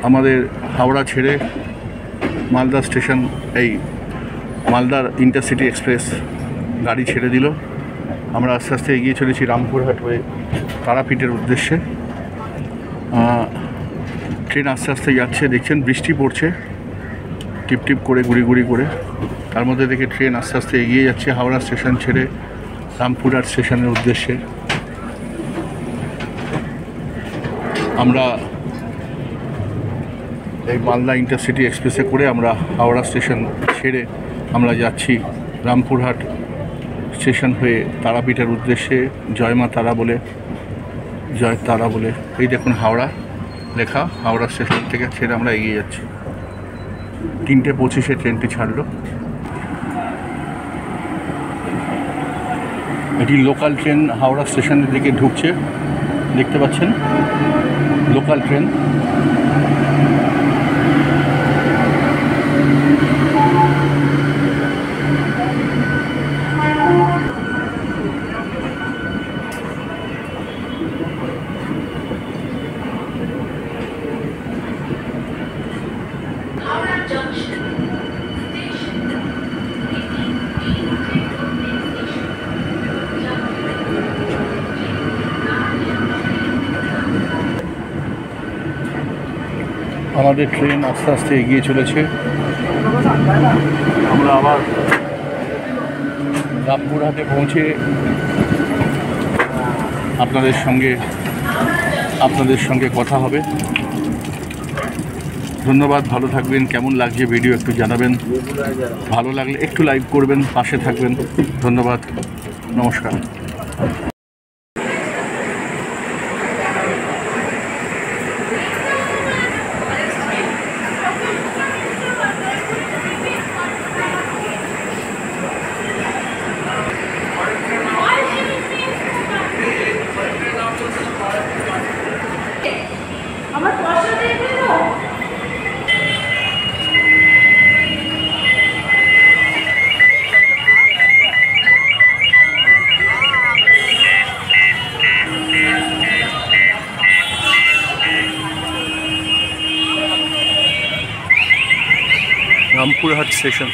আমাদের হাওড়া ছেড়ে মালদা স্টেশন, এই মালদার ইন্টারসিটি এক্সপ্রেস গাড়ি ছেড়ে দিল। আমরা আস্তে আস্তে এগিয়ে চলেছি রামপুরহাট হয়ে তারাপীঠের উদ্দেশ্যে। ট্রেন আস্তে আস্তে যাচ্ছে, দেখছেন বৃষ্টি পড়ছে টিপ টিপ করে, গুড়ি গুড়ি করে। তার মধ্যে দেখে ট্রেন আস্তে আস্তে এগিয়ে যাচ্ছে হাওড়া স্টেশন ছেড়ে রামপুরহাট স্টেশনের উদ্দেশ্যে। আমরা এই মালদা ইন্টারসিটি এক্সপ্রেসে করে আমরা হাওড়া স্টেশন ছেড়ে আমরা যাচ্ছি রামপুরহাট স্টেশন হয়ে তারাপীঠের উদ্দেশ্যে। জয় মা তারা বলে, জয় তারা বলে এই দেখুন হাওড়া লেখা। হাওড়া স্টেশন থেকে ছেড়ে আমরা এগিয়ে যাচ্ছি। 3:25 ট্রেনটি ছাড়লো। এটি লোকাল ট্রেন হাওড়া স্টেশনের দিকে ঢুকছে, দেখতে পাচ্ছেন লোকাল ট্রেন। আমাদের ট্রেন আস্তে আস্তে এগিয়ে চলেছে। আমরা আবার রামপুরহাটে পৌঁছে আপনাদের সঙ্গে কথা হবে। ধন্যবাদ, ভালো থাকবেন। কেমন লাগছে ভিডিও একটু জানাবেন, ভালো লাগলে একটু লাইক করবেন, পাশে থাকবেন। ধন্যবাদ, নমস্কার। রামপুরহাট স্টেশন।